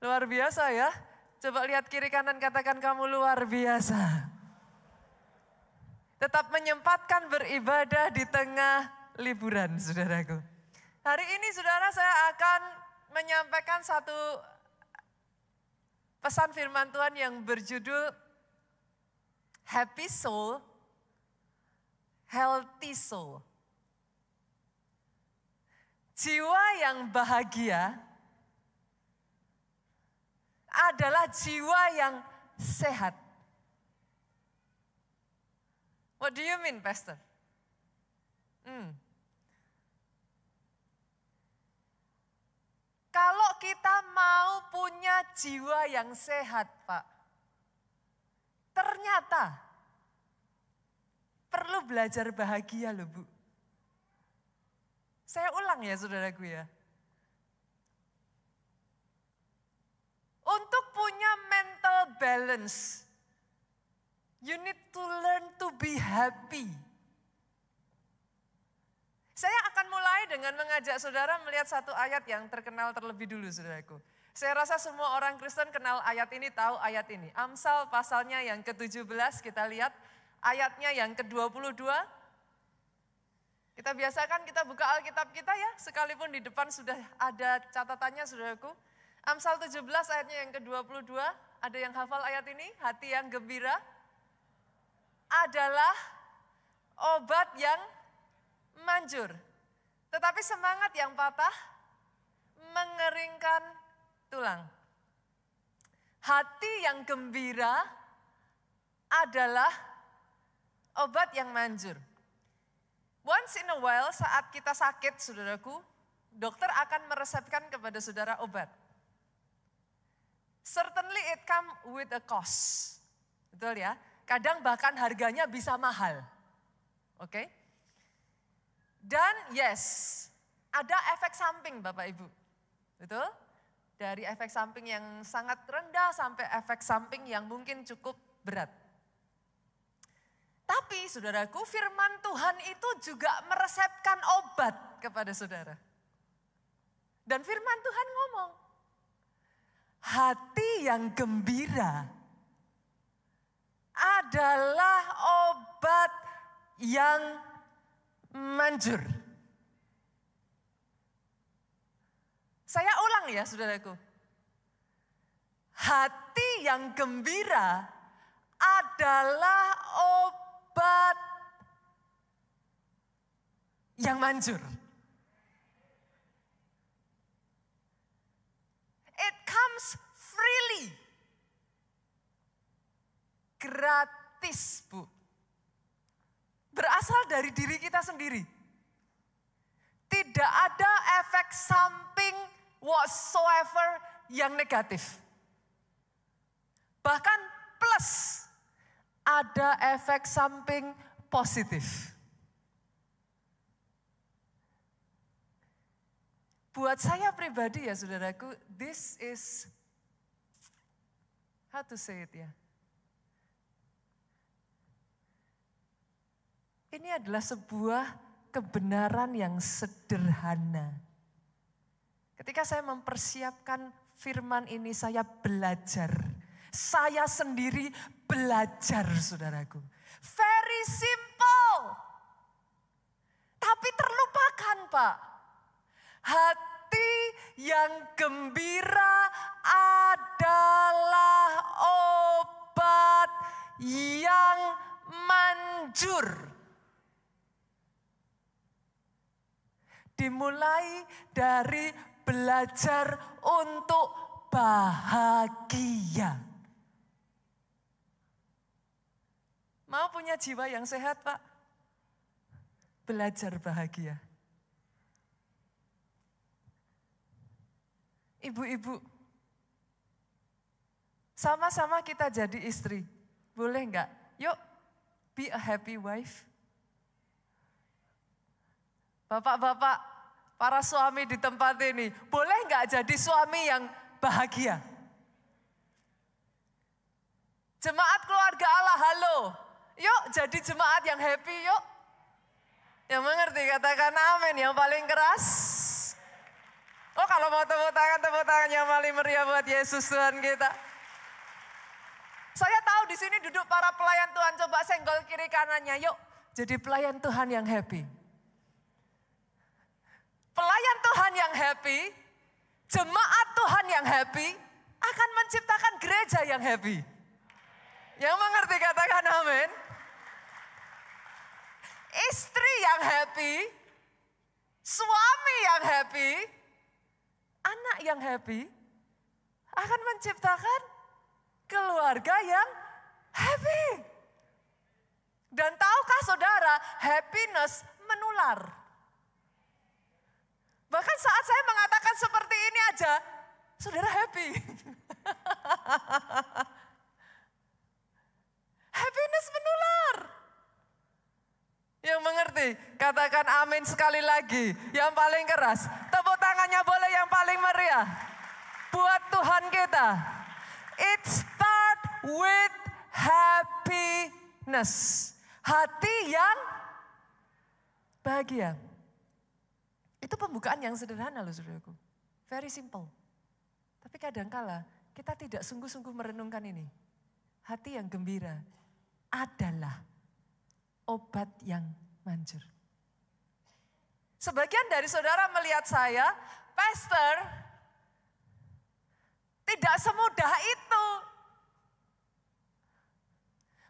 Luar biasa ya. Coba lihat kiri kanan, katakan kamu luar biasa. Tetap menyempatkan beribadah di tengah liburan, saudaraku. Hari ini saudara, saya akan menyampaikan satu pesan firman Tuhan yang berjudul Happy Soul, Healthy Soul. Jiwa yang bahagia adalah jiwa yang sehat. What do you mean, Pastor? Kalau kita mau punya jiwa yang sehat, Pak, ternyata perlu belajar bahagia loh, Bu. Saya ulang ya, saudaraku ya. Untuk punya mental balance, you need to learn to be happy. Saya akan mulai dengan mengajak saudara melihat satu ayat yang terkenal terlebih dulu, saudaraku. Saya rasa semua orang Kristen kenal ayat ini, tahu ayat ini. Amsal pasalnya yang ke-17, kita lihat ayatnya yang ke-22. Kita biasakan kita buka Alkitab kita ya, sekalipun di depan sudah ada catatannya, saudaraku. Amsal 17 ayatnya yang ke-22, ada yang hafal ayat ini? Hati yang gembira adalah obat yang manjur. Tetapi semangat yang patah mengeringkan tulang. Hati yang gembira adalah obat yang manjur. Once in a while saat kita sakit, saudaraku, dokter akan meresepkan kepada saudara obat. Certainly it come with a cost. Betul ya? Kadang bahkan harganya bisa mahal. Oke? Dan yes, ada efek samping Bapak Ibu. Betul? Dari efek samping yang sangat rendah sampai efek samping yang mungkin cukup berat. Tapi saudaraku, firman Tuhan itu juga meresepkan obat kepada saudara. Dan firman Tuhan ngomong, hati yang gembira adalah obat yang manjur. Saya ulang ya, saudaraku. Hati yang gembira adalah obat yang manjur. It comes freely. Gratis, Bu. Berasal dari diri kita sendiri. Tidak ada efek samping whatsoever yang negatif. Bahkan plus ada efek samping positif. Buat saya pribadi ya saudaraku, this is, how to say it ya. Ini adalah sebuah kebenaran yang sederhana. Ketika saya mempersiapkan firman ini, saya belajar. Saya sendiri belajar, saudaraku. Very simple. Tapi terlupakan, Pak. Hati yang gembira adalah obat yang manjur. Dimulai dari belajar untuk bahagia. Mau punya jiwa yang sehat, Pak? Belajar bahagia. Ibu-ibu, sama-sama kita jadi istri. Boleh enggak? Yuk, be a happy wife. Bapak-bapak, para suami di tempat ini, boleh enggak jadi suami yang bahagia? Jemaat keluarga Allah, halo. Yuk jadi jemaat yang happy, yuk. Yang mengerti katakan amin yang paling keras. Oh kalau mau tepuk tangan yang paling meriah buat Yesus Tuhan kita. Saya tahu di sini duduk para pelayan Tuhan, coba senggol kiri kanannya, yuk jadi pelayan Tuhan yang happy. Pelayan Tuhan yang happy, jemaat Tuhan yang happy, akan menciptakan gereja yang happy. Yang mengerti katakan amin. Istri yang happy, suami yang happy, anak yang happy, akan menciptakan keluarga yang happy. Dan tahukah saudara, happiness menular. Bahkan saat saya mengatakan seperti ini aja, saudara happy. Happiness menular. Yang mengerti, katakan amin sekali lagi. Yang paling keras, tepuk tangannya boleh yang paling meriah. Buat Tuhan kita. It start with happiness. Hati yang bahagia. Itu pembukaan yang sederhana loh saudaraku. Very simple. Tapi kadangkala kita tidak sungguh-sungguh merenungkan ini. Hati yang gembira adalah obat yang manjur. Sebagian dari saudara melihat saya, pastor, tidak semudah itu.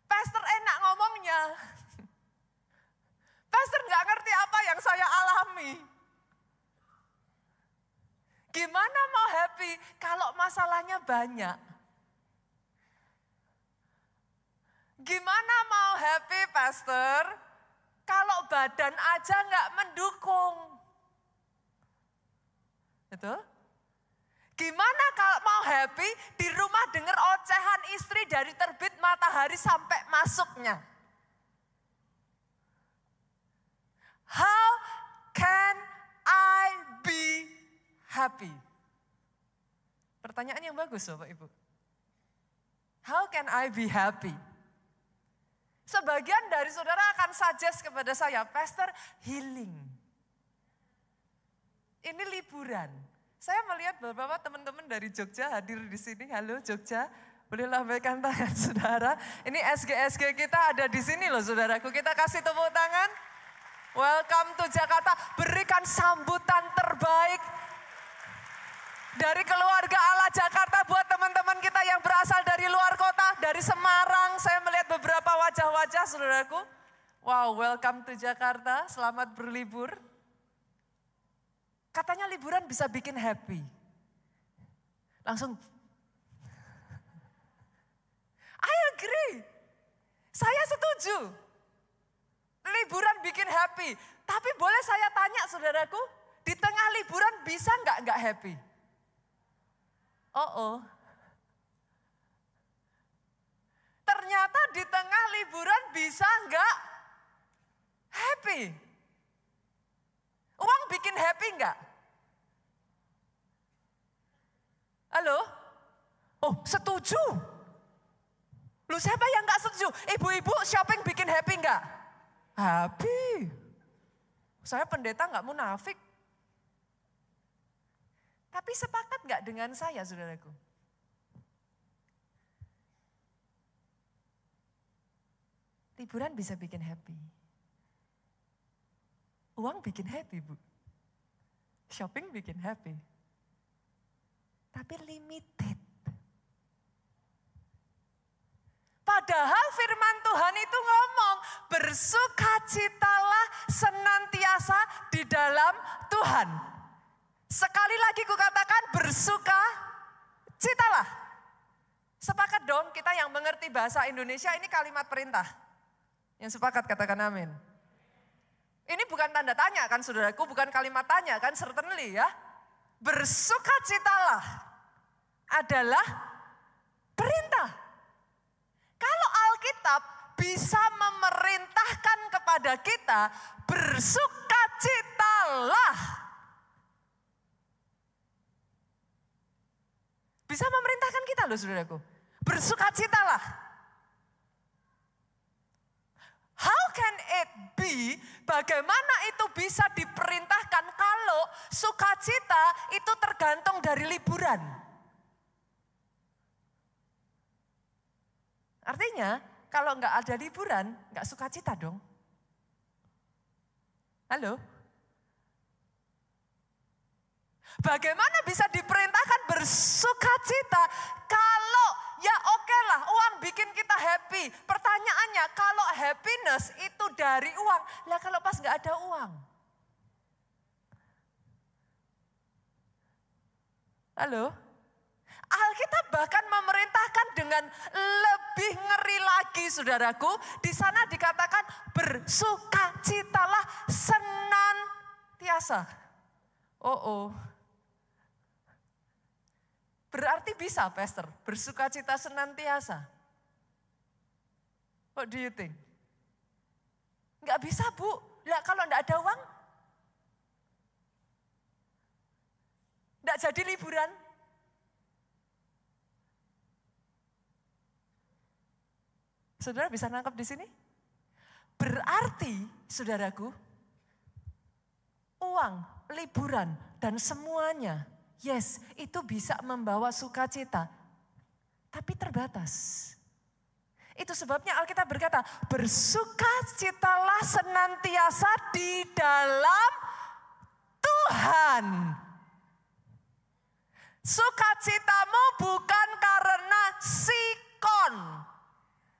Pastor enak ngomongnya. Pastor nggak ngerti apa yang saya alami. Gimana mau happy kalau masalahnya banyak? Gimana mau happy pastor kalau badan aja nggak mendukung? Betul? Gimana kalau mau happy di rumah dengar ocehan istri dari terbit matahari sampai masuknya? How can I be happy? Pertanyaan yang bagus Bapak Ibu. How can I be happy? Sebagian dari saudara akan suggest kepada saya, pastor healing. Ini liburan. Saya melihat beberapa teman-teman dari Jogja hadir di sini. Halo Jogja, boleh lambaikan tangan saudara. Ini SG kita ada di sini loh saudaraku. Kita kasih tepuk tangan. Welcome to Jakarta. Berikan sambutan terbaik dari keluarga Allah Jakarta buat teman-teman kita yang berasal dari luar kota. Dari Semarang, saya melihat beberapa wajah-wajah saudaraku. Wow, welcome to Jakarta. Selamat berlibur. Katanya liburan bisa bikin happy. Langsung, I agree. Saya setuju. Liburan bikin happy. Tapi boleh saya tanya saudaraku, di tengah liburan bisa nggak happy? Ternyata di tengah liburan bisa nggak happy? Uang bikin happy nggak? Halo? Oh, setuju. Lu siapa yang nggak setuju? Ibu-ibu shopping bikin happy nggak? Happy. Saya pendeta nggak munafik. Tapi sepakat nggak dengan saya, saudaraku? Liburan bisa bikin happy. Uang bikin happy, Bu. Shopping bikin happy. Tapi limited. Padahal firman Tuhan itu ngomong, bersukacitalah senantiasa di dalam Tuhan. Sekali lagi kukatakan bersukacitalah. Sepakat dong kita yang mengerti bahasa Indonesia ini kalimat perintah. Yang sepakat katakan amin. Ini bukan tanda tanya kan saudaraku, bukan kalimat tanya kan, certainly ya. Bersukacitalah adalah perintah. Kalau Alkitab bisa memerintahkan kepada kita bersukacitalah. Bisa memerintahkan kita loh saudaraku. Bersukacitalah. How can it be, bagaimana itu bisa diperintahkan kalau kalau sukacita itu tergantung dari liburan. Artinya kalau nggak ada liburan, nggak sukacita dong. Halo? Bagaimana bisa diperintahkan bersukacita kalau ya oke lah uang bikin kita happy. Pertanyaannya kalau happiness itu dari uang, lah kalau pas nggak ada uang. Halo? Alkitab bahkan memerintahkan dengan lebih ngeri lagi saudaraku. Di sana dikatakan bersukacitalah senantiasa. Berarti bisa pastor, bersukacita senantiasa. What do you think? Enggak bisa Bu, lah kalau enggak ada uang, enggak jadi liburan. Saudara bisa nangkap di sini? Berarti saudaraku, uang, liburan, dan semuanya, yes, itu bisa membawa sukacita, tapi terbatas. Itu sebabnya Alkitab berkata, bersukacitalah senantiasa di dalam Tuhan. Sukacitamu bukan karena sikon.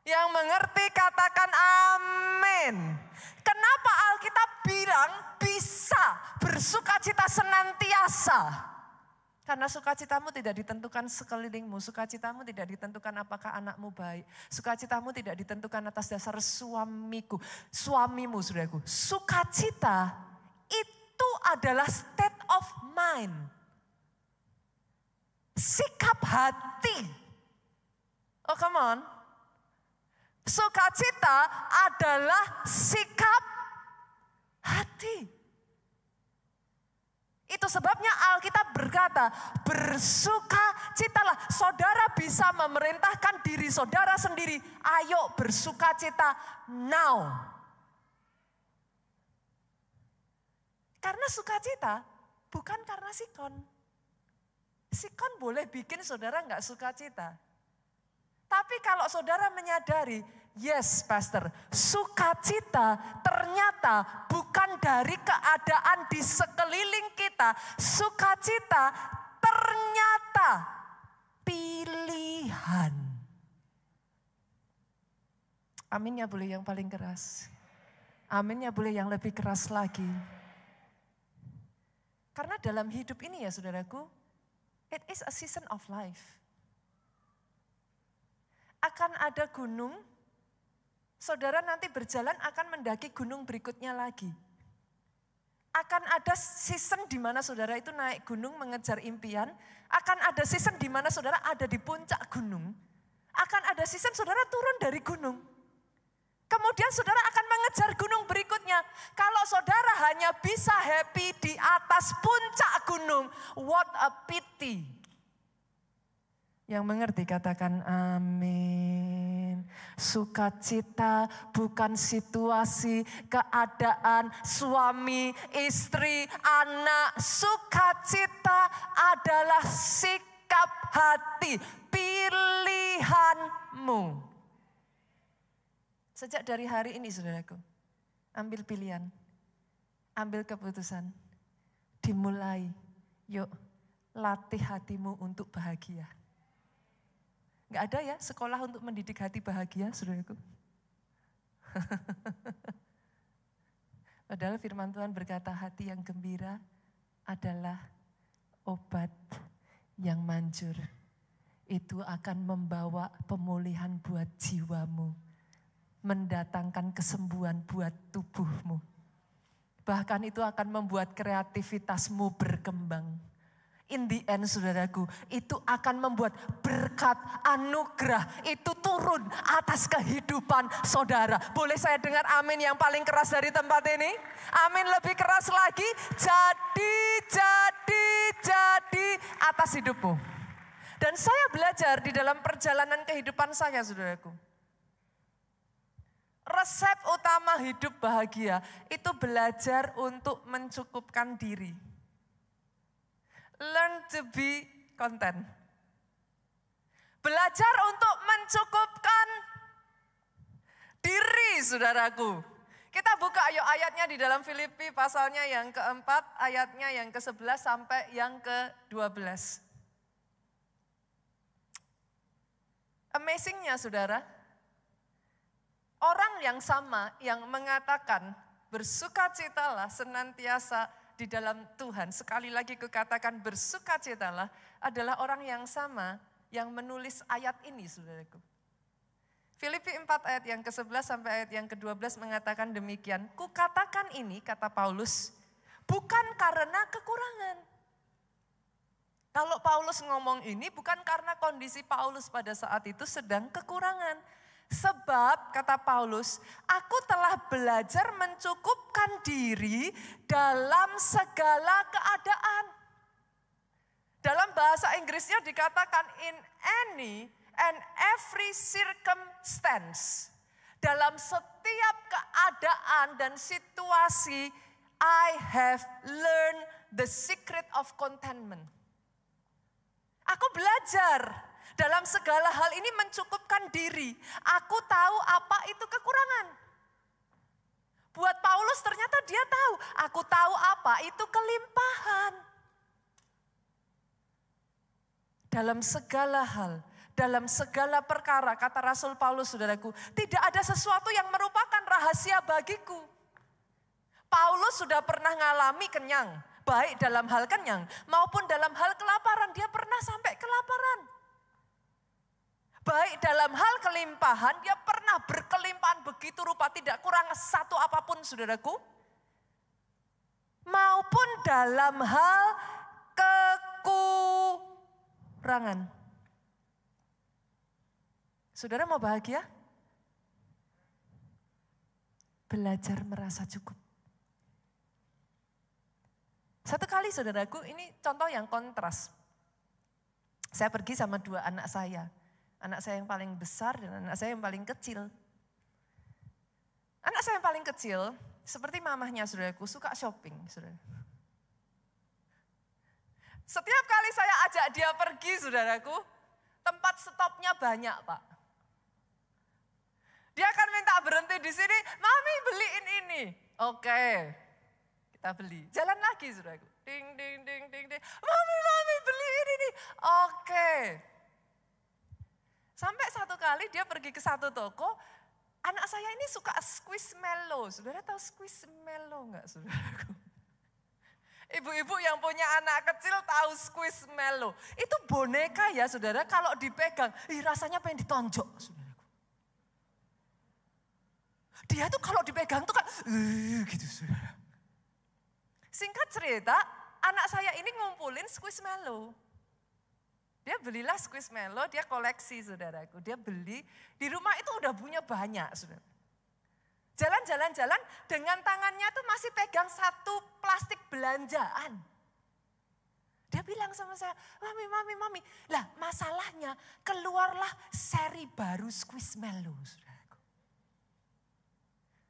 Yang mengerti katakan amin. Kenapa Alkitab bilang bisa bersukacita senantiasa? Karena sukacitamu tidak ditentukan sekelilingmu, sukacitamu tidak ditentukan apakah anakmu baik, sukacitamu tidak ditentukan atas dasar suamimu, saudaraku. Sukacita itu adalah state of mind, sikap hati. Oh come on. Sukacita adalah sikap hati. Itu sebabnya Alkitab berkata, bersukacitalah. Saudara bisa memerintahkan diri saudara sendiri, ayo bersukacita now. Karena sukacita bukan karena sikon. Sikon boleh bikin saudara enggak sukacita. Tapi kalau saudara menyadari, yes pastor, sukacita ternyata bukan dari keadaan di sekeliling kita. Sukacita ternyata pilihan. Aminnya boleh yang paling keras. Aminnya boleh yang lebih keras lagi. Karena dalam hidup ini ya saudaraku, it is a season of life. Akan ada gunung, saudara nanti berjalan akan mendaki gunung berikutnya lagi. Akan ada season di mana saudara itu naik gunung mengejar impian. Akan ada season di mana saudara ada di puncak gunung. Akan ada season saudara turun dari gunung. Kemudian saudara akan mengejar gunung berikutnya. Kalau saudara hanya bisa happy di atas puncak gunung, what a pity. Yang mengerti katakan amin. Sukacita bukan situasi, keadaan, suami, istri, anak. Sukacita adalah sikap hati, pilihanmu. Sejak dari hari ini saudaraku, ambil pilihan, ambil keputusan, dimulai. Yuk latih hatimu untuk bahagia. Enggak ada ya sekolah untuk mendidik hati bahagia, saudaraku. Padahal firman Tuhan berkata hati yang gembira adalah obat yang manjur. Itu akan membawa pemulihan buat jiwamu. Mendatangkan kesembuhan buat tubuhmu. Bahkan itu akan membuat kreativitasmu berkembang. In the end saudaraku, itu akan membuat berkat anugerah itu turun atas kehidupan saudara. Boleh saya dengar amin yang paling keras dari tempat ini? Amin lebih keras lagi. Jadi atas hidupmu. Dan saya belajar di dalam perjalanan kehidupan saya saudaraku. Resep utama hidup bahagia itu belajar untuk mencukupkan diri. Learn to be content. Belajar untuk mencukupkan diri, saudaraku. Kita buka yuk ayatnya di dalam Filipi pasalnya yang keempat, ayatnya yang ke-11 sampai yang ke-12. Amazingnya saudara, orang yang sama yang mengatakan bersukacitalah senantiasa di dalam Tuhan. Sekali lagi kukatakan bersukacitalah adalah orang yang sama yang menulis ayat ini, saudaraku. Filipi 4 ayat yang ke-11 sampai ayat yang ke-12 mengatakan demikian. Kukatakan ini, kata Paulus, bukan karena kekurangan. Kalau Paulus ngomong ini bukan karena kondisi Paulus pada saat itu sedang kekurangan. Sebab, kata Paulus, aku telah belajar mencukupkan diri dalam segala keadaan. Dalam bahasa Inggrisnya dikatakan in any and every circumstance. Dalam setiap keadaan dan situasi, I have learned the secret of contentment. Aku belajar dalam segala hal ini mencukupkan diri. Aku tahu apa itu kekurangan. Buat Paulus ternyata dia tahu, aku tahu apa itu kelimpahan. Dalam segala hal, dalam segala perkara, kata Rasul Paulus, saudaraku, tidak ada sesuatu yang merupakan rahasia bagiku. Paulus sudah pernah ngalami kenyang, baik dalam hal kenyang maupun dalam hal kelaparan. Dia pernah sampai kelaparan. Baik dalam hal kelimpahan, dia pernah berkelimpahan begitu rupa, tidak kurang satu apapun, saudaraku. Maupun dalam hal kekurangan. Saudara mau bahagia? Belajar merasa cukup. Satu kali saudaraku, ini contoh yang kontras. Saya pergi sama dua anak saya. Anak saya yang paling besar dan anak saya yang paling kecil. Anak saya yang paling kecil, seperti mamahnya saudaraku, suka shopping. Saudara. Setiap kali saya ajak dia pergi saudaraku, tempat stopnya banyak Pak. Dia akan minta berhenti di sini, mami beliin ini. Oke, kita beli. Jalan lagi saudaraku, ding ding ding ding ding. Mami beliin ini. Oke. Sampai satu kali dia pergi ke satu toko, anak saya ini suka Squishmallow. Saudara tahu Squishmallow enggak saudaraku? Ibu-ibu yang punya anak kecil tahu Squishmallow. Itu boneka ya saudara, kalau dipegang, rasanya pengen ditonjok saudaraku. Dia tuh kalau dipegang tuh kan, gitu saudara. Singkat cerita, anak saya ini ngumpulin Squishmallow. Dia belilah Squishmallow, dia koleksi saudaraku. Dia beli, di rumah itu udah punya banyak saudara. Jalan-jalan dengan tangannya tuh masih pegang satu plastik belanjaan. Dia bilang sama saya, mami. Lah masalahnya keluarlah seri baru Squishmallow saudaraku.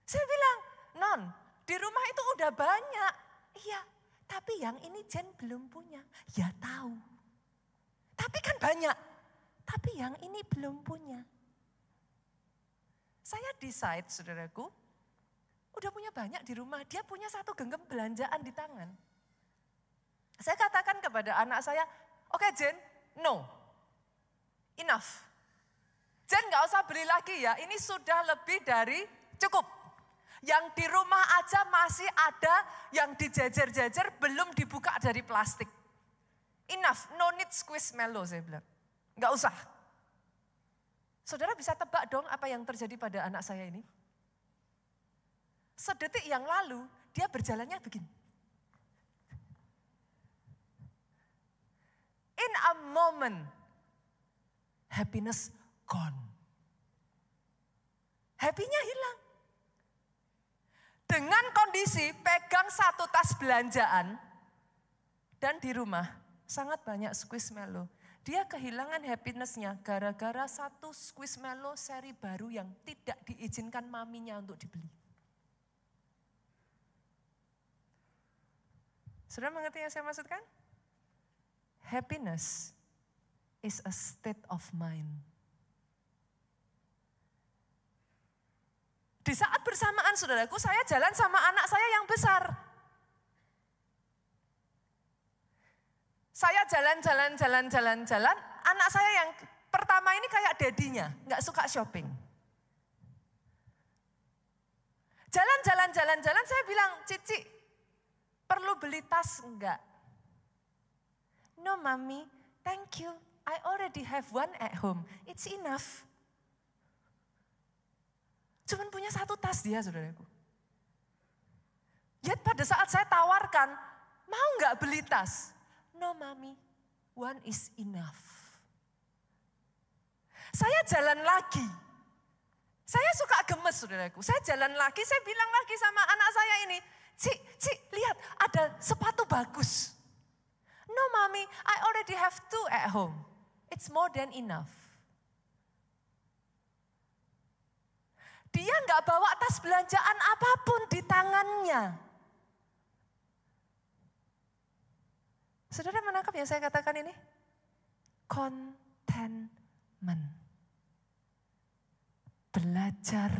Saya bilang, non di rumah itu udah banyak. Iya, tapi yang ini Jen belum punya. Ya tahu. Tapi kan banyak, tapi yang ini belum punya. Saya decide saudaraku, udah punya banyak di rumah, dia punya satu genggam belanjaan di tangan. Saya katakan kepada anak saya, oke Jen, no, enough. Jen gak usah beli lagi ya, ini sudah lebih dari cukup. Yang di rumah aja masih ada yang dijajar-jajar belum dibuka dari plastik. Enough, no need Squishmallow saya bilang. Enggak usah. Saudara bisa tebak dong apa yang terjadi pada anak saya ini? Sedetik yang lalu dia berjalannya begini. In a moment, happiness gone. Happy-nya hilang. Dengan kondisi pegang satu tas belanjaan dan di rumah sangat banyak Squishmallow. Dia kehilangan happiness-nya gara-gara satu Squishmallow seri baru yang tidak diizinkan maminya untuk dibeli. Saudara mengerti yang saya maksudkan? Happiness is a state of mind. Di saat bersamaan saudaraku, saya jalan sama anak saya yang besar. Saya jalan, anak saya yang pertama ini kayak dedinya, gak suka shopping. Jalan, saya bilang, Cici, perlu beli tas enggak? No, Mami, thank you. I already have one at home. It's enough. Cuman punya satu tas dia, saudaraku. Yet pada saat saya tawarkan, mau enggak beli tas? No, Mami, one is enough. Saya jalan lagi. Saya suka gemes, saudaraku. Saya jalan lagi, saya bilang lagi sama anak saya ini, Cik, lihat ada sepatu bagus. No, Mami, I already have 2 at home. It's more than enough. Dia nggak bawa tas belanjaan apapun di tangannya. Saudara menangkap yang saya katakan ini? Contentment. Belajar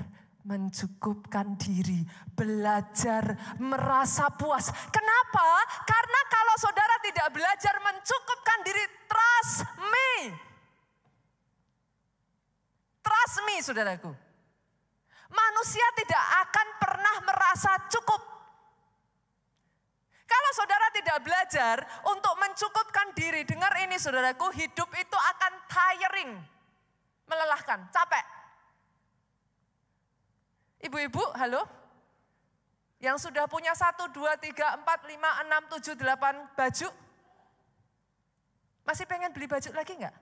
mencukupkan diri, belajar merasa puas. Kenapa? Karena kalau saudara tidak belajar mencukupkan diri, trust me. Trust me, saudaraku. Manusia tidak akan pernah merasa cukup. Kalau saudara tidak belajar untuk mencukupkan diri, dengar ini saudaraku, hidup itu akan tiring, melelahkan, capek. Ibu-ibu, halo? Yang sudah punya 1, 2, 3, 4, 5, 6, 7, 8 baju? Masih pengen beli baju lagi enggak?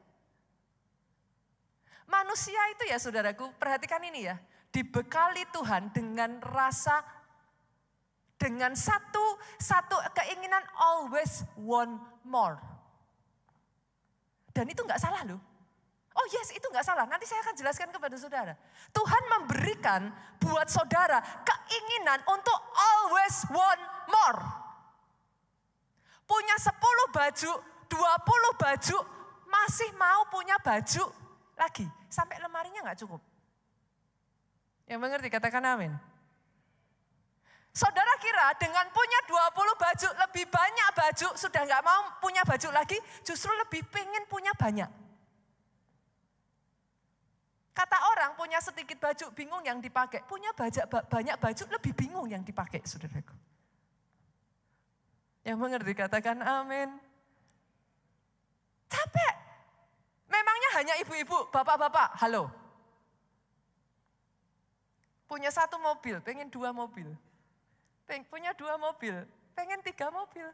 Manusia itu ya saudaraku, perhatikan ini ya. Dibekali Tuhan dengan rasa, dengan satu keinginan always want more. Dan itu enggak salah loh. Oh yes, itu enggak salah. Nanti saya akan jelaskan kepada saudara. Tuhan memberikan buat saudara keinginan untuk always want more. Punya 10 baju, 20 baju, masih mau punya baju lagi. Sampai lemarinya enggak cukup. Yang mengerti katakan amin. Saudara kira dengan punya 20 baju, lebih banyak baju, sudah enggak mau punya baju lagi, justru lebih pengen punya banyak. Kata orang punya sedikit baju bingung yang dipakai. Punya banyak baju lebih bingung yang dipakai, saudaraku. Yang mengerti katakan amin. Capek. Memangnya hanya ibu-ibu, bapak-bapak, halo. Punya 1 mobil, pengen 2 mobil. Punya 2 mobil, pengen 3 mobil.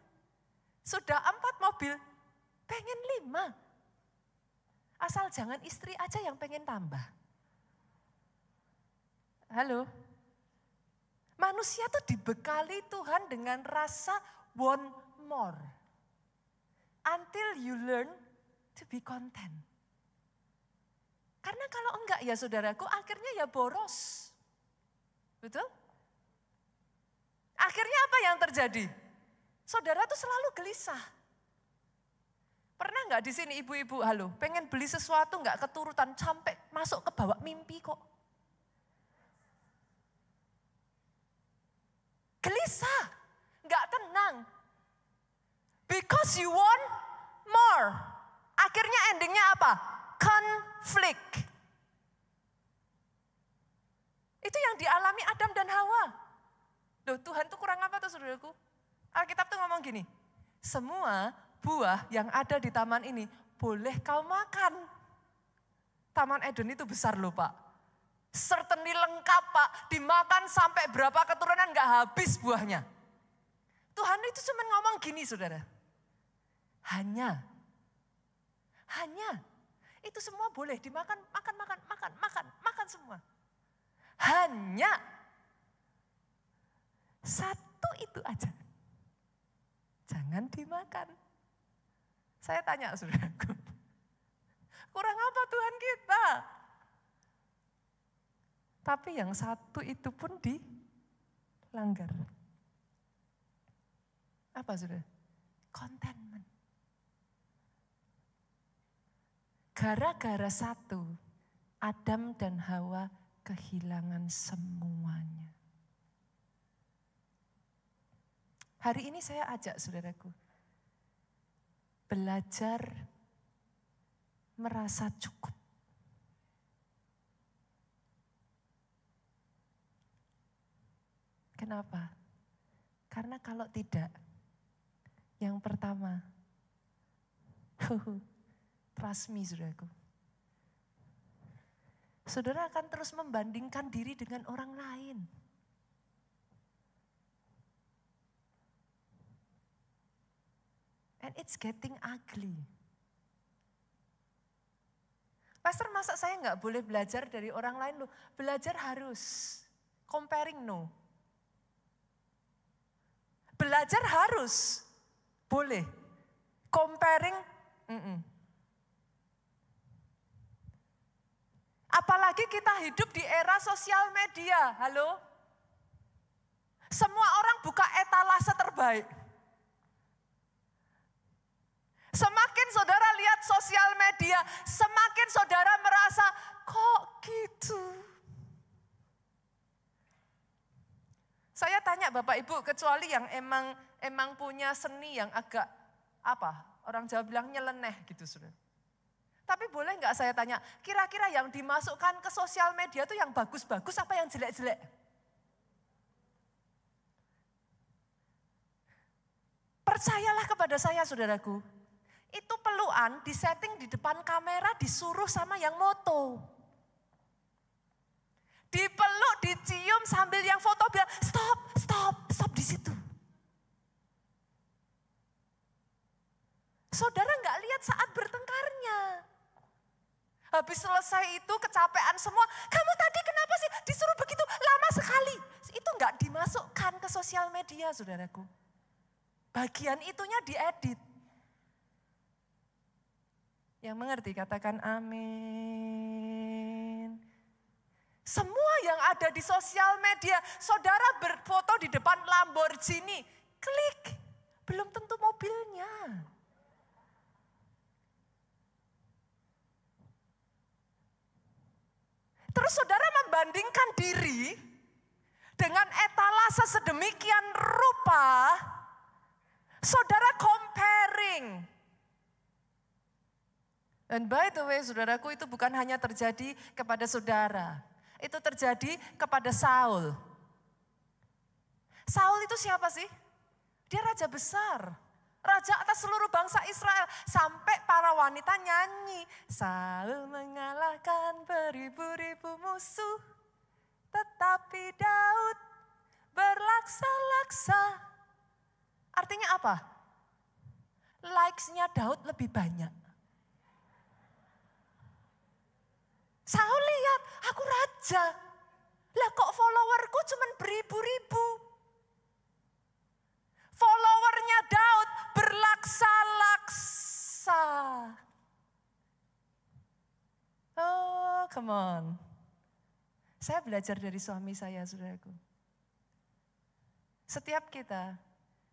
Sudah 4 mobil, pengen 5. Asal jangan istri aja yang pengen tambah. Halo? Manusia tuh dibekali Tuhan dengan rasa want more. Until you learn to be content. Karena kalau enggak ya saudaraku, akhirnya ya boros. Betul? Akhirnya apa yang terjadi? Saudara tuh selalu gelisah. Pernah enggak di sini ibu-ibu, halo, pengen beli sesuatu enggak keturutan sampai masuk ke bawah mimpi kok. Gelisah, enggak tenang. Because you want more. Akhirnya endingnya apa? Konflik. Itu yang dialami Adam dan Hawa. Loh, Tuhan tuh kurang apa tuh saudaraku? Alkitab tuh ngomong gini, semua buah yang ada di taman ini boleh kau makan. Taman Eden itu besar loh Pak. Certainly lengkap Pak, dimakan sampai berapa keturunan gak habis buahnya. Tuhan itu cuma ngomong gini saudara. Hanya. Itu semua boleh dimakan, makan semua. Hanya. Satu itu aja. Jangan dimakan. Saya tanya saudaraku, kurang apa Tuhan kita? Tapi yang satu itu pun dilanggar. Apa saudara? Contentment. Gara-gara satu, Adam dan Hawa kehilangan semuanya. Hari ini saya ajak saudaraku, belajar merasa cukup. Kenapa? Karena kalau tidak, yang pertama, trust me saudaraku. Saudara akan terus membandingkan diri dengan orang lain. And it's getting ugly. Pastor, masa saya nggak boleh belajar dari orang lain loh? Belajar harus, comparing no. Belajar harus, boleh. Comparing, Apalagi kita hidup di era sosial media, halo? Semua orang buka etalase terbaik. Semakin saudara lihat sosial media, semakin saudara merasa, kok gitu? Saya tanya Bapak Ibu, kecuali yang emang punya seni yang agak, orang Jawa bilang nyeleneh gitu saudara. Tapi boleh nggak saya tanya, kira-kira yang dimasukkan ke sosial media itu yang bagus-bagus apa yang jelek-jelek? Percayalah kepada saya saudaraku. Itu pelukan disetting di depan kamera disuruh sama yang moto. Dipeluk, dicium sambil yang foto bilang stop di situ. Saudara nggak lihat saat bertengkarnya. Habis selesai itu kecapean semua, kamu tadi kenapa sih disuruh begitu lama sekali? Itu nggak dimasukkan ke sosial media saudaraku. Bagian itunya diedit. Yang mengerti katakan amin. Semua yang ada di sosial media, saudara berfoto di depan Lamborghini, klik, belum tentu mobilnya. Terus saudara membandingkan diri dengan etalase sedemikian rupa, saudara comparing. And by the way, saudaraku, itu bukan hanya terjadi kepada saudara. Itu terjadi kepada Saul. Saul itu siapa sih? Dia raja besar. Raja atas seluruh bangsa Israel. Sampai para wanita nyanyi. Saul mengalahkan beribu-ribu musuh. Tetapi Daud berlaksa-laksa. Artinya apa? Likes-nya Daud lebih banyak. Saul lihat, aku raja. Lah kok followerku cuma beribu-ribu. Followernya Daud berlaksa-laksa. Oh, come on. Saya belajar dari suami saya, saudaraku. Setiap kita,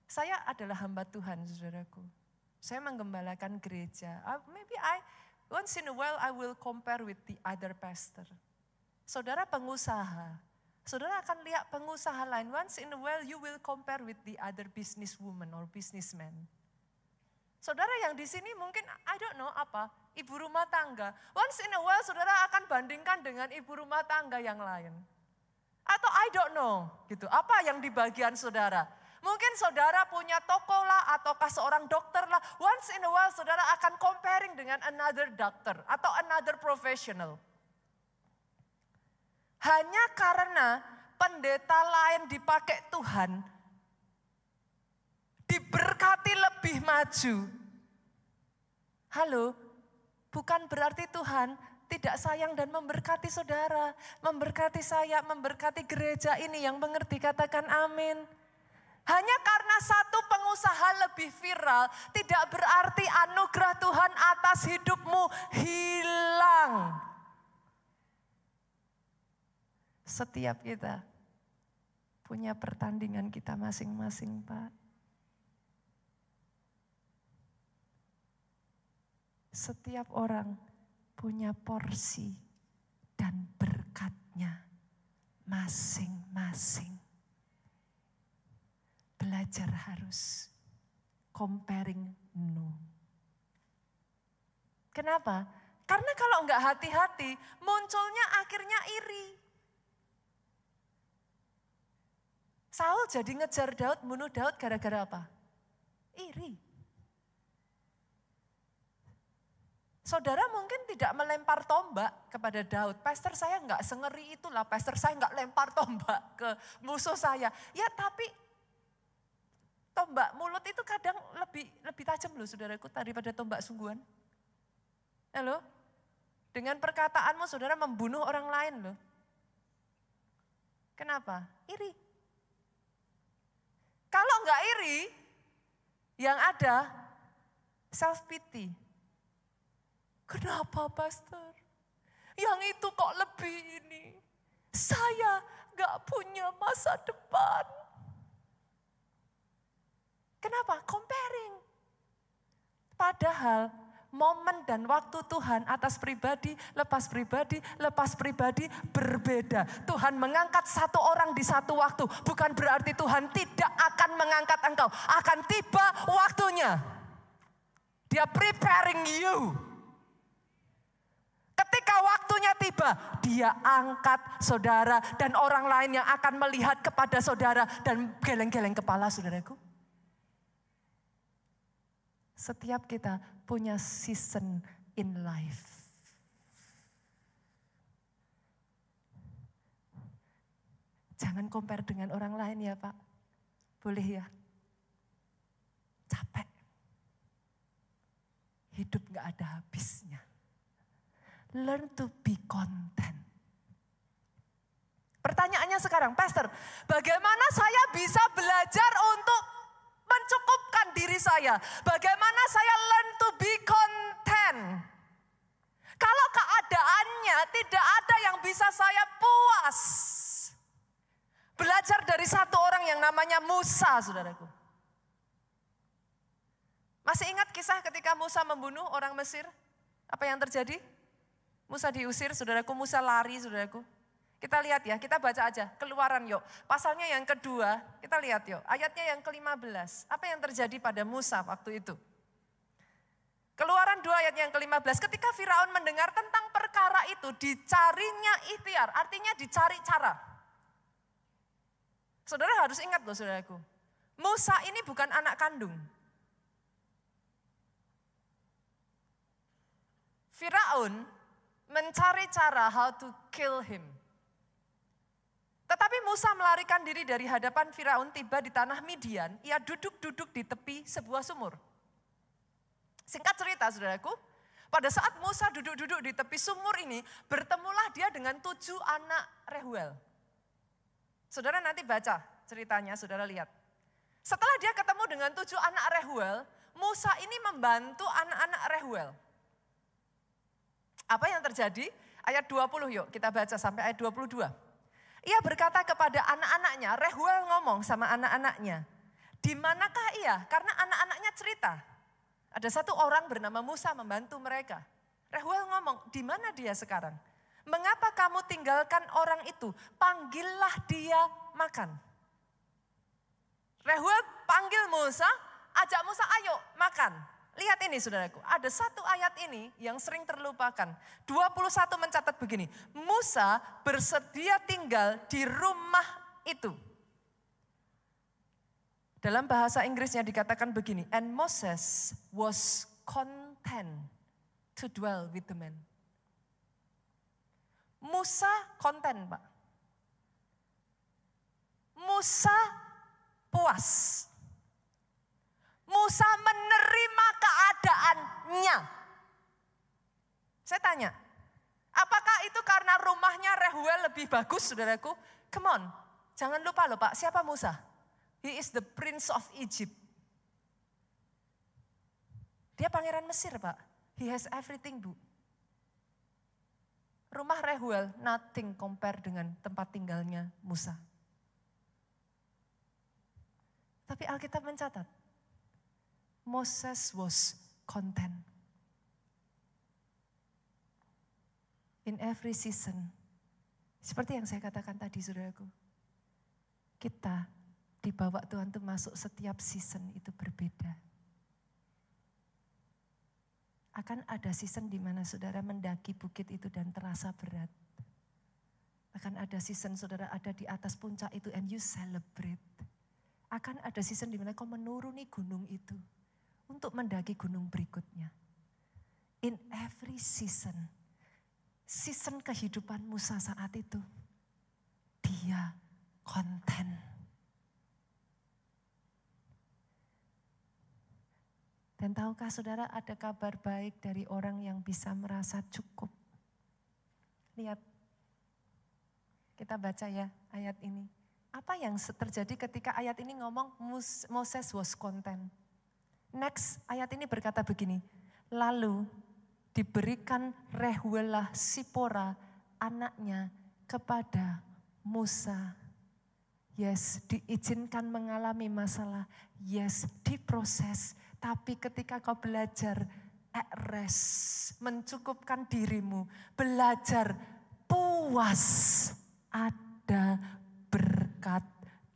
saya adalah hamba Tuhan, saudaraku. Saya menggembalakan gereja. Once in a while I will compare with the other pastor. Saudara pengusaha, saudara akan lihat pengusaha lain. Once in a while you will compare with the other businesswoman or businessman. Saudara yang di sini mungkin ibu rumah tangga. Once in a while saudara akan bandingkan dengan ibu rumah tangga yang lain. Atau gitu. Apa yang di bagian saudara? Mungkin saudara punya toko lah, ataukah seorang dokter lah. Once in a while saudara akan comparing dengan another doctor atau another professional. Hanya karena pendeta lain dipakai Tuhan, diberkati lebih maju. Halo, bukan berarti Tuhan tidak sayang dan memberkati saudara. Memberkati saya, memberkati gereja ini yang mengerti katakan amin. Hanya karena satu pengusaha lebih viral, tidak berarti anugerah Tuhan atas hidupmu hilang. Setiap kita punya pertandingan kita masing-masing, Pak. Setiap orang punya porsi dan berkatnya masing-masing. Belajar harus comparing no. Kenapa? Karena kalau enggak hati-hati, munculnya akhirnya iri. Saul jadi ngejar Daud, bunuh Daud gara-gara apa? Iri. Saudara mungkin tidak melempar tombak kepada Daud. Pastor saya enggak sengeri itulah, pastor saya enggak lempar tombak ke musuh saya. Ya tapi tombak mulut itu kadang lebih tajam loh saudaraku daripada tombak sungguhan. Halo? Dengan perkataanmu saudara membunuh orang lain loh. Kenapa? Iri. Kalau enggak iri, yang ada self pity. Kenapa pastor? Yang itu kok lebih ini? Saya enggak punya masa depan. Kenapa? Comparing. Padahal momen dan waktu Tuhan atas pribadi, lepas pribadi berbeda. Tuhan mengangkat satu orang di satu waktu. Bukan berarti Tuhan tidak akan mengangkat engkau. Akan tiba waktunya. Dia preparing you. Ketika waktunya tiba, dia angkat saudara dan orang lain yang akan melihat kepada saudara dan geleng-geleng kepala saudaraku. Setiap kita punya season in life. Jangan compare dengan orang lain ya Pak. Boleh ya? Capek. Hidup gak ada habisnya. Learn to be content. Pertanyaannya sekarang, Pastor, bagaimana saya bisa belajar untuk mencukupkan diri saya? Bagaimana saya learn to be content? Kalau keadaannya tidak ada yang bisa saya puas. Belajar dari satu orang yang namanya Musa, saudaraku. Masih ingat kisah ketika Musa membunuh orang Mesir? Apa yang terjadi? Musa diusir, saudaraku. Musa lari, saudaraku. Kita lihat ya, kita baca aja. Keluaran yuk. Pasalnya yang kedua, kita lihat yuk. Ayatnya yang ke-15. Apa yang terjadi pada Musa waktu itu? Keluaran 2 ayat yang ke-15. Ketika Firaun mendengar tentang perkara itu, dicarinya ikhtiar. Artinya dicari cara. Saudara harus ingat loh saudaraku. Musa ini bukan anak kandung. Firaun mencari cara how to kill him. Tetapi Musa melarikan diri dari hadapan Firaun, tiba di tanah Midian. Ia duduk-duduk di tepi sebuah sumur. Singkat cerita saudaraku, pada saat Musa duduk-duduk di tepi sumur ini, bertemulah dia dengan 7 anak Rehuel. Saudara nanti baca ceritanya, saudara lihat. Setelah dia ketemu dengan 7 anak Rehuel, Musa ini membantu anak-anak Rehuel. Apa yang terjadi? Ayat 20 yuk, kita baca sampai ayat 22. Ia berkata kepada anak-anaknya, Rehuel ngomong sama anak-anaknya, di manakah ia? Karena anak-anaknya cerita. Ada satu orang bernama Musa membantu mereka. Rehuel ngomong, di mana dia sekarang? Mengapa kamu tinggalkan orang itu? Panggillah dia makan. Rehuel panggil Musa, ajak Musa ayo makan. Lihat ini saudaraku, ada satu ayat ini yang sering terlupakan. 21 mencatat begini, Musa bersedia tinggal di rumah itu. Dalam bahasa Inggrisnya dikatakan begini, and Moses was content to dwell with the men. Musa konten, Pak. Musa puas. Musa menerima keadaannya. Saya tanya, apakah itu karena rumahnya Rehuel lebih bagus, saudaraku? Come on, jangan lupa loh Pak, siapa Musa? He is the Prince of Egypt. Dia pangeran Mesir Pak, he has everything Bu. Rumah Rehuel nothing compare dengan tempat tinggalnya Musa. Tapi Alkitab mencatat, Moses was content. In every season. Seperti yang saya katakan tadi, saudaraku. Kita dibawa Tuhan itu masuk setiap season itu berbeda. Akan ada season di mana saudara mendaki bukit itu dan terasa berat. Akan ada season saudara ada di atas puncak itu and you celebrate. Akan ada season di mana kau menuruni gunung itu untuk mendaki gunung berikutnya. In every season kehidupan Musa saat itu, dia konten. Dan tahukah saudara ada kabar baik dari orang yang bisa merasa cukup. Lihat, kita baca ya ayat ini. Apa yang terjadi ketika ayat ini ngomong Moses was content. Next, ayat ini berkata begini. Lalu diberikan Rehuelah Sipora anaknya kepada Musa. Yes, diizinkan mengalami masalah. Yes, diproses. Tapi ketika kau belajar rest, mencukupkan dirimu, belajar puas, ada berkat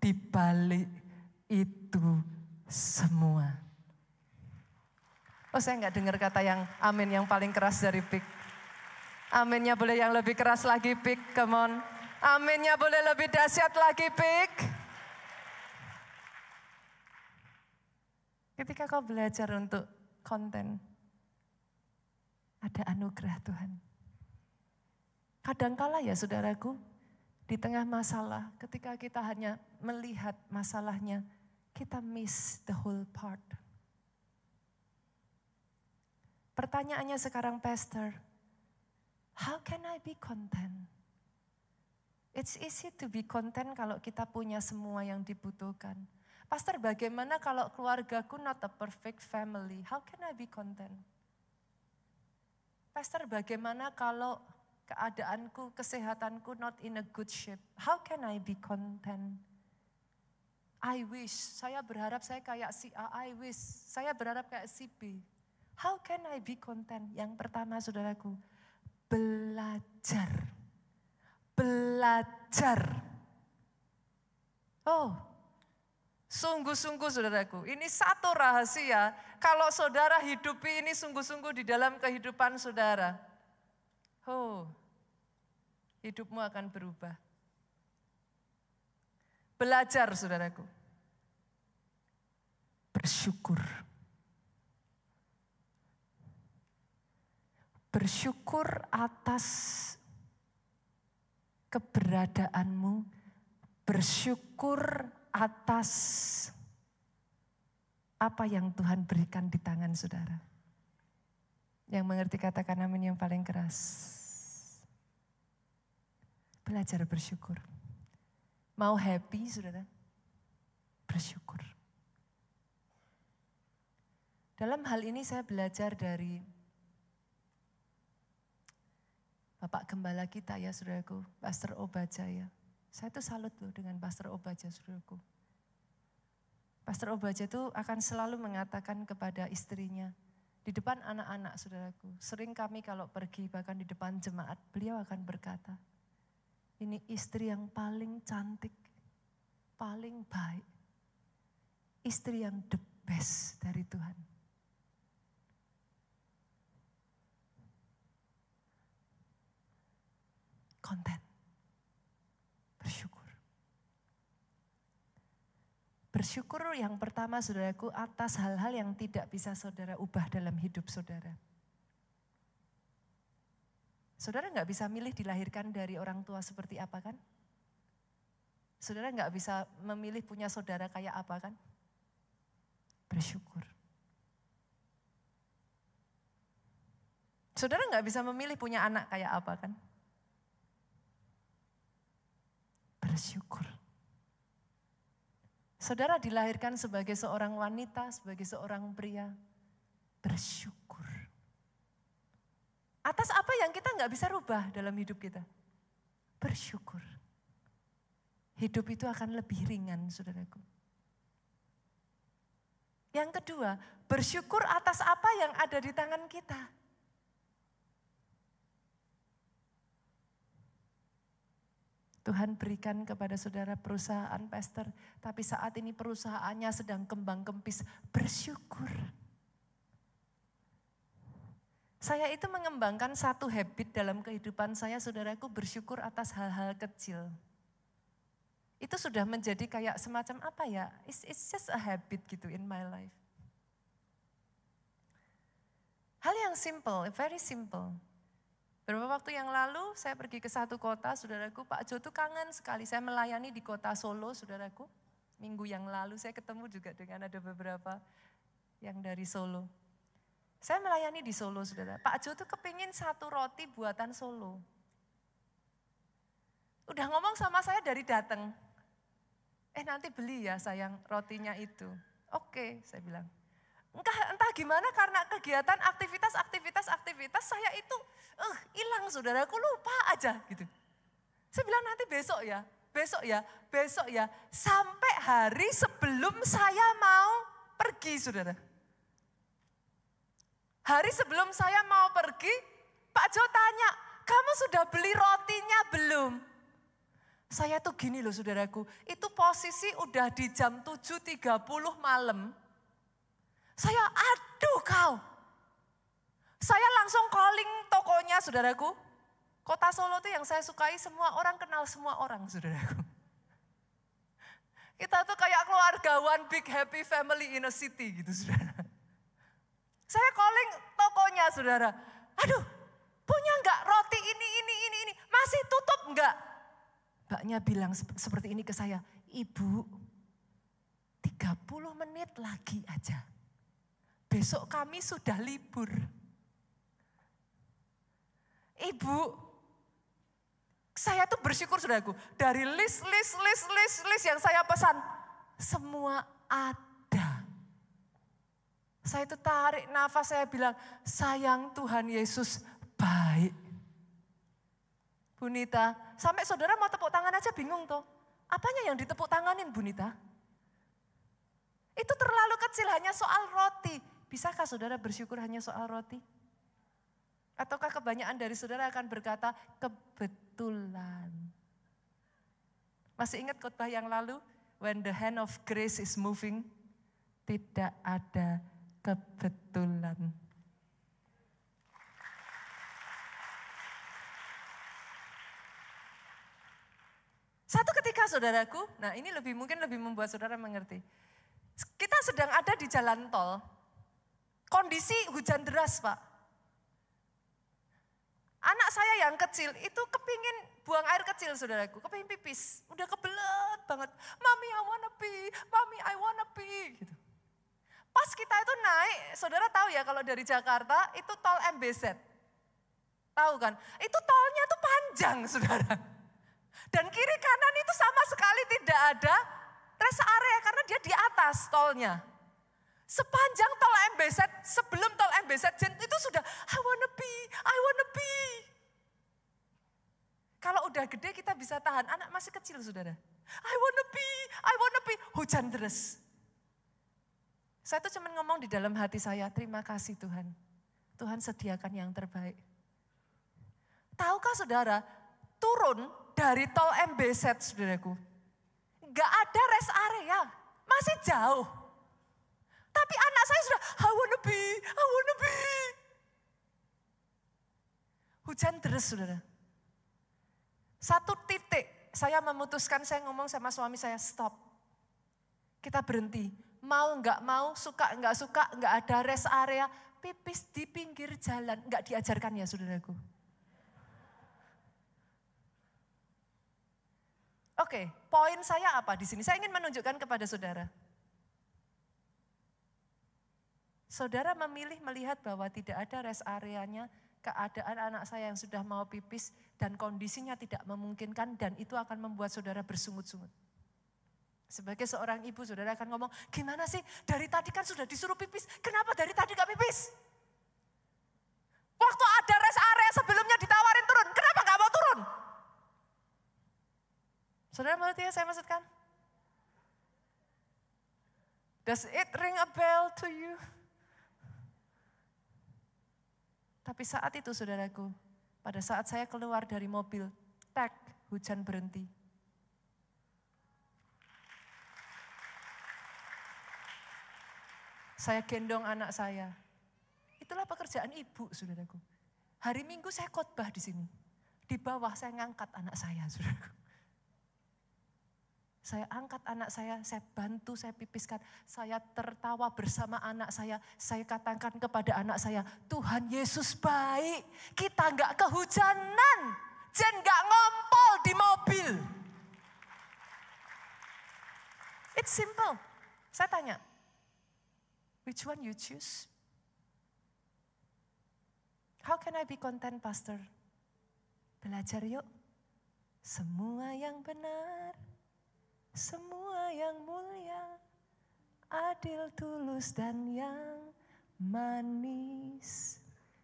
di balik itu semua. Oh, saya enggak dengar kata yang amin yang paling keras dari Pik. Aminnya boleh yang lebih keras lagi, Pik, come on. Aminnya boleh lebih dahsyat lagi, Pik. Ketika kau belajar untuk konten, ada anugerah Tuhan. Kadangkala ya saudaraku, di tengah masalah, ketika kita hanya melihat masalahnya, kita miss the whole part. Pertanyaannya sekarang, Pastor, how can I be content? It's easy to be content kalau kita punya semua yang dibutuhkan. Pastor, bagaimana kalau keluargaku not a perfect family? How can I be content? Pastor, bagaimana kalau keadaanku, kesehatanku not in a good shape? How can I be content? I wish, saya berharap saya kayak si A, I wish, saya berharap kayak si B. How can I be content? Yang pertama saudaraku, belajar. Belajar. Oh, sungguh-sungguh saudaraku, ini satu rahasia. Kalau saudara hidupi ini sungguh-sungguh di dalam kehidupan saudara. Oh, hidupmu akan berubah. Belajar saudaraku. Bersyukur. Bersyukur atas keberadaanmu, bersyukur atas apa yang Tuhan berikan di tangan saudara. Yang mengerti katakan amin yang paling keras. Belajar bersyukur. Mau happy saudara? Bersyukur. Dalam hal ini saya belajar dari Bapak Gembala kita ya saudaraku, Pastor Obaja ya. Saya tuh salut loh dengan Pastor Obaja saudaraku. Pastor Obaja itu akan selalu mengatakan kepada istrinya, di depan anak-anak saudaraku. Sering kami kalau pergi bahkan di depan jemaat, beliau akan berkata, ini istri yang paling cantik, paling baik. Istri yang the best dari Tuhan. Konten. Bersyukur. Bersyukur yang pertama saudaraku atas hal-hal yang tidak bisa saudara ubah dalam hidup saudara. Saudara nggak bisa milih dilahirkan dari orang tua seperti apa kan? Saudara nggak bisa memilih punya saudara kayak apa kan? Bersyukur. Saudara nggak bisa memilih punya anak kayak apa kan? Bersyukur. Saudara dilahirkan sebagai seorang wanita, sebagai seorang pria. Bersyukur. Atas apa yang kita nggak bisa rubah dalam hidup kita. Bersyukur. Hidup itu akan lebih ringan, saudaraku. Yang kedua, bersyukur atas apa yang ada di tangan kita. Tuhan berikan kepada saudara perusahaan pastor, tapi saat ini perusahaannya sedang kembang kempis, bersyukur. Saya itu mengembangkan satu habit dalam kehidupan saya, saudaraku, bersyukur atas hal-hal kecil. Itu sudah menjadi kayak semacam apa ya, it's just a habit gitu in my life. Hal yang simple, very simple. Beberapa waktu yang lalu saya pergi ke satu kota, saudaraku, Pak Jo tuh kangen sekali. Saya melayani di kota Solo, saudaraku. Minggu yang lalu saya ketemu juga dengan ada beberapa yang dari Solo. Saya melayani di Solo, saudara. Pak Jo tuh kepingin satu roti buatan Solo. Udah ngomong sama saya dari datang. Nanti beli ya sayang rotinya itu. Oke, saya bilang. Entah gimana karena kegiatan aktivitas saya itu hilang, saudaraku, lupa aja gitu. Saya bilang nanti besok ya. Sampai hari sebelum saya mau pergi, saudara. Hari sebelum saya mau pergi, Pak Jo tanya, kamu sudah beli rotinya belum? Saya tuh gini loh, saudaraku, itu posisi udah di jam 7.30 malam. Saya, aduh kau. Saya langsung calling tokonya, saudaraku. Kota Solo itu yang saya sukai, semua orang kenal semua orang, saudaraku. Kita tuh kayak keluarga one big happy family in a city gitu, saudara. Saya calling tokonya, saudara. Aduh, punya enggak roti ini? Masih tutup enggak? Mbaknya bilang seperti ini ke saya, Ibu, 30 menit lagi aja. Besok kami sudah libur. Ibu, saya tuh bersyukur, saudaraku, dari list yang saya pesan, semua ada. Saya itu tarik nafas, saya bilang, sayang Tuhan Yesus baik. Bu Nita, sampai saudara mau tepuk tangan aja bingung toh. Apanya yang ditepuk tanganin, Bu Nita? Itu terlalu kecil, hanya soal roti. Bisakah saudara bersyukur hanya soal roti? Ataukah kebanyakan dari saudara akan berkata, kebetulan. Masih ingat khotbah yang lalu? When the hand of grace is moving, tidak ada kebetulan. Satu ketika, saudaraku, nah ini mungkin lebih membuat saudara mengerti. Kita sedang ada di jalan tol, kondisi hujan deras, Pak. Anak saya yang kecil itu kepingin buang air kecil, saudaraku, kepingin pipis. Udah kebelet banget, Mami I wanna pee, Mami I wanna pee. Gitu. Pas kita itu naik, saudara tahu ya kalau dari Jakarta itu tol MBZ. Tahu kan? Itu tolnya tuh panjang, saudara. Dan kiri kanan itu sama sekali tidak ada rest area karena dia di atas tolnya. Sepanjang tol MBZ, sebelum tol MBZ itu sudah I wanna pee. Kalau udah gede kita bisa tahan, anak masih kecil, saudara. I wanna pee. Hujan deras. Saya tuh cuma ngomong di dalam hati saya, terima kasih Tuhan. Tuhan sediakan yang terbaik. Tahukah saudara, turun dari tol MBZ, saudaraku. Gak ada rest area, masih jauh. Tapi anak saya sudah, I wanna pee. Hujan deras, saudara. Satu titik, saya memutuskan, saya ngomong sama suami saya, stop. Kita berhenti, mau nggak mau, suka nggak ada rest area, pipis di pinggir jalan, nggak diajarkan ya, saudaraku. Oke, poin saya apa di sini? Saya ingin menunjukkan kepada saudara. Saudara memilih melihat bahwa tidak ada rest areanya, keadaan anak saya yang sudah mau pipis dan kondisinya tidak memungkinkan dan itu akan membuat saudara bersungut-sungut. Sebagai seorang ibu, saudara akan ngomong, gimana sih dari tadi kan sudah disuruh pipis, kenapa dari tadi gak pipis? Waktu ada rest area sebelumnya ditawarin turun, kenapa gak mau turun? Saudara mengerti ya saya maksudkan? Does it ring a bell to you? Tapi saat itu, saudaraku, pada saat saya keluar dari mobil, hujan berhenti. Saya gendong anak saya. Itulah pekerjaan ibu, saudaraku. Hari Minggu saya khotbah di sini. Di bawah saya ngangkat anak saya, saudaraku. Saya angkat anak saya bantu, saya pipiskan. Saya tertawa bersama anak saya. Saya katakan kepada anak saya, Tuhan Yesus baik. Kita enggak kehujanan. Jen enggak ngompol di mobil. It's simple. Saya tanya, which one you choose? How can I be content, Pastor? Belajar yuk. Semua yang benar, semua yang mulia, adil, tulus, dan yang manis.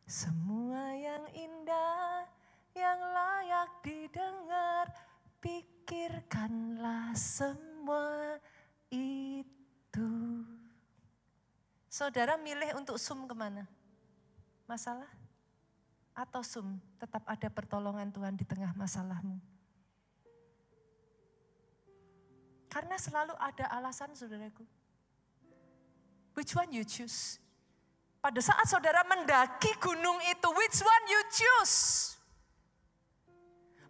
Semua yang indah, yang layak didengar, pikirkanlah semua itu. Saudara milih untuk zoom kemana? Masalah? Atau zoom, tetap ada pertolongan Tuhan di tengah masalahmu? Karena selalu ada alasan, saudaraku. Which one you choose? Pada saat saudara mendaki gunung itu, which one you choose?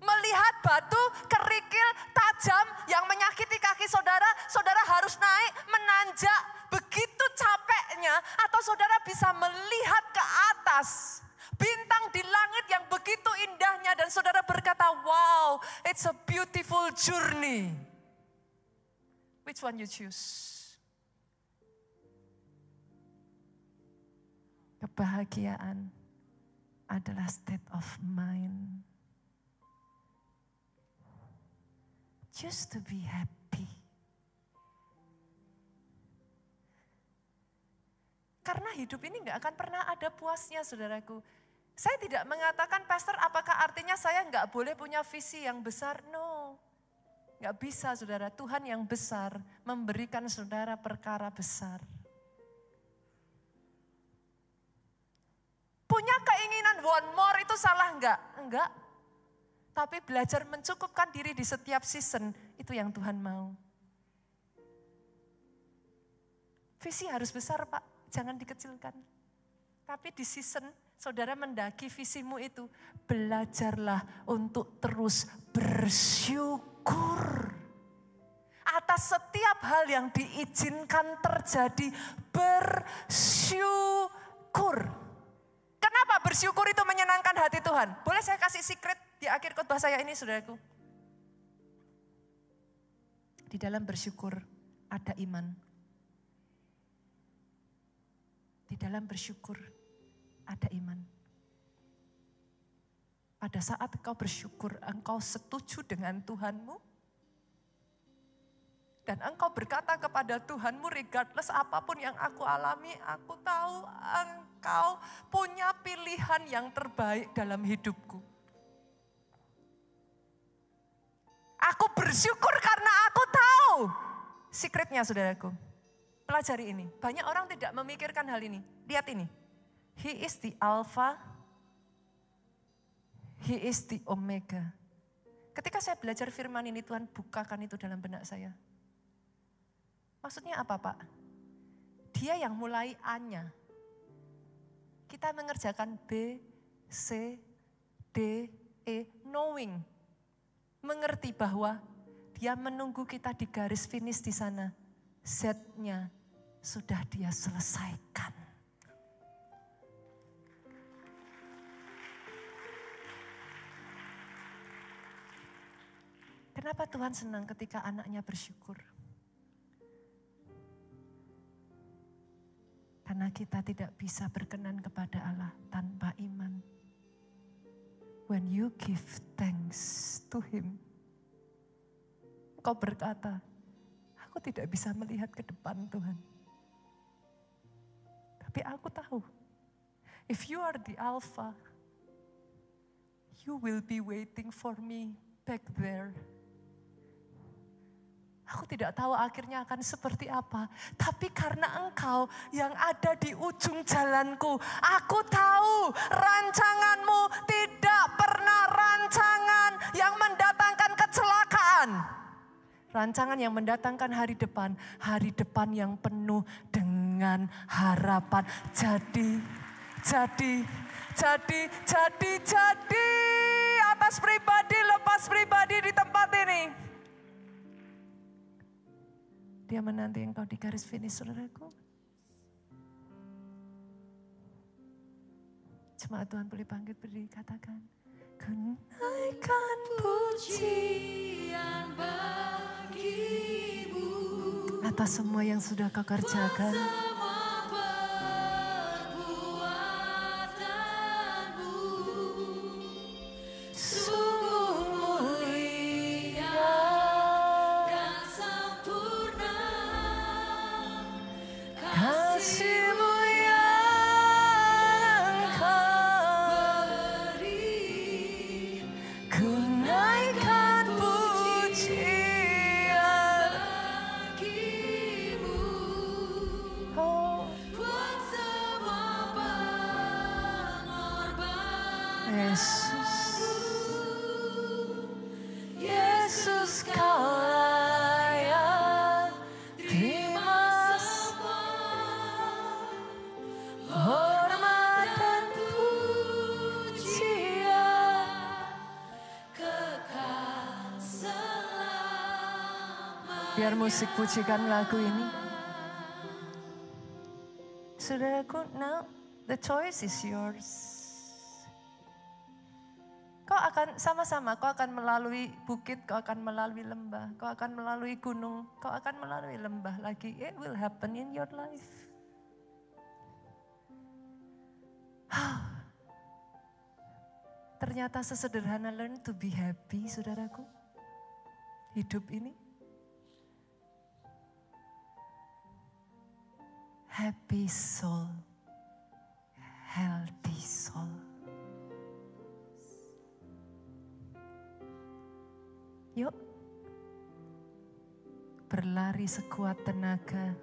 Melihat batu kerikil tajam yang menyakiti kaki saudara, saudara harus naik, menanjak, begitu capeknya, atau saudara bisa melihat ke atas, bintang di langit yang begitu indahnya, dan saudara berkata, wow, it's a beautiful journey. Which one you choose? Kebahagiaan adalah state of mind. Just to be happy. Karena hidup ini gak akan pernah ada puasnya, saudaraku. Saya tidak mengatakan, Pastor, apakah artinya saya gak boleh punya visi yang besar? No. Gak bisa, saudara. Tuhan yang besar memberikan saudara perkara besar. Punya keinginan one more itu salah enggak? Enggak. Tapi belajar mencukupkan diri di setiap season, itu yang Tuhan mau. Visi harus besar, Pak, jangan dikecilkan. Tapi di season, saudara mendaki visimu itu, belajarlah untuk terus bersyukur. Atas setiap hal yang diizinkan terjadi, bersyukur. Kenapa bersyukur itu menyenangkan hati Tuhan? Boleh saya kasih secret di akhir khotbah saya ini, saudaraku? Di dalam bersyukur ada iman. Di dalam bersyukur ada iman. Pada saat engkau bersyukur, engkau setuju dengan Tuhanmu. Dan engkau berkata kepada Tuhanmu, regardless apapun yang aku alami, aku tahu engkau punya pilihan yang terbaik dalam hidupku. Aku bersyukur karena aku tahu. Secretnya, saudaraku. Pelajari ini. Banyak orang tidak memikirkan hal ini. Lihat ini. He is the Alpha. He is the Omega. Ketika saya belajar firman ini, Tuhan bukakan itu dalam benak saya. Maksudnya apa, Pak? Dia yang mulai A-nya. Kita mengerjakan B, C, D, E, knowing. Mengerti bahwa dia menunggu kita di garis finish di sana. Z-nya sudah dia selesaikan. Kenapa Tuhan senang ketika anaknya bersyukur? Karena kita tidak bisa berkenan kepada Allah tanpa iman. When you give thanks to Him, kau berkata, aku tidak bisa melihat ke depan, Tuhan. Tapi aku tahu, if you are the Alpha, you will be waiting for me back there. Aku tidak tahu akhirnya akan seperti apa. Tapi karena Engkau yang ada di ujung jalanku. Aku tahu rancanganmu tidak pernah rancangan yang mendatangkan kecelakaan. Rancangan yang mendatangkan hari depan yang penuh dengan dengan harapan. Jadi. Atas pribadi, lepas pribadi di tempat ini. Dia menanti engkau di garis finish, saudaraku. Jemaat Tuhan boleh bangkit berdiri, katakan. Ku naikkan pujian bagimu. Atas semua yang sudah kau kerjakan. Biar musik pujikan lagu ini. Saudaraku, now the choice is yours. Kau akan sama-sama, kau akan melalui bukit, kau akan melalui lembah, kau akan melalui gunung, kau akan melalui lembah lagi. It will happen in your life. Ternyata sesederhana learn to be happy, saudaraku. Hidup ini. Happy soul, healthy soul. Yuk, berlari sekuat tenaga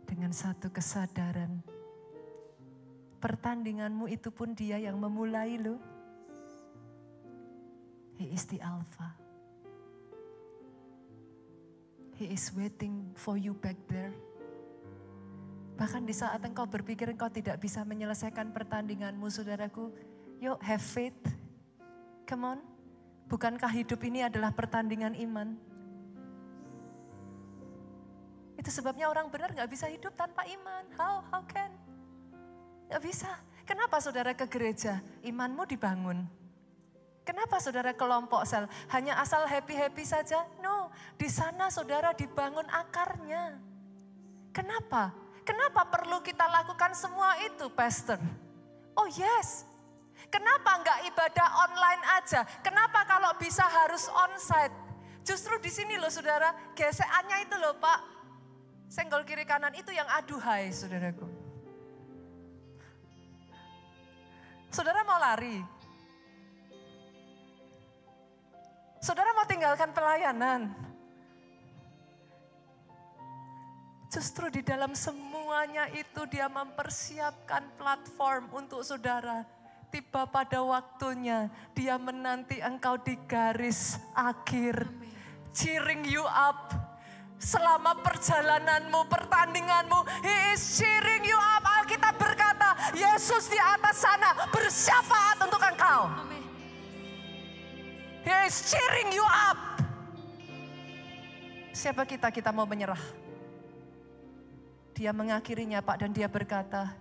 dengan satu kesadaran. Pertandinganmu itu pun Dia yang memulai loh. He is the Alpha. He is waiting for you back there. Bahkan di saat engkau berpikir engkau tidak bisa menyelesaikan pertandinganmu, saudaraku, yuk have faith. Come on. Bukankah hidup ini adalah pertandingan iman? Itu sebabnya orang benar gak bisa hidup tanpa iman. How can? Gak bisa. Kenapa saudara ke gereja? Imanmu dibangun. Kenapa saudara kelompok sel? Hanya asal happy-happy saja? No, di sana saudara dibangun akarnya. Kenapa? Kenapa perlu kita lakukan semua itu, Pastor? Oh yes. Kenapa enggak ibadah online aja? Kenapa kalau bisa harus onsite? Justru di sini loh saudara, gesekannya itu loh Pak. Senggol kiri kanan itu yang aduhai saudaraku. Saudara mau lari? Saudara mau tinggalkan pelayanan? Justru di dalam semuanya itu Dia mempersiapkan platform untuk saudara. Tiba pada waktunya Dia menanti engkau di garis akhir. Cheering you up. Selama perjalananmu, pertandinganmu, He is cheering you up. Alkitab berkata, Yesus di atas sana bersyafaat untuk engkau. He is cheering you up. Siapa kita mau menyerah? Dia mengakhirinya Pak dan Dia berkata,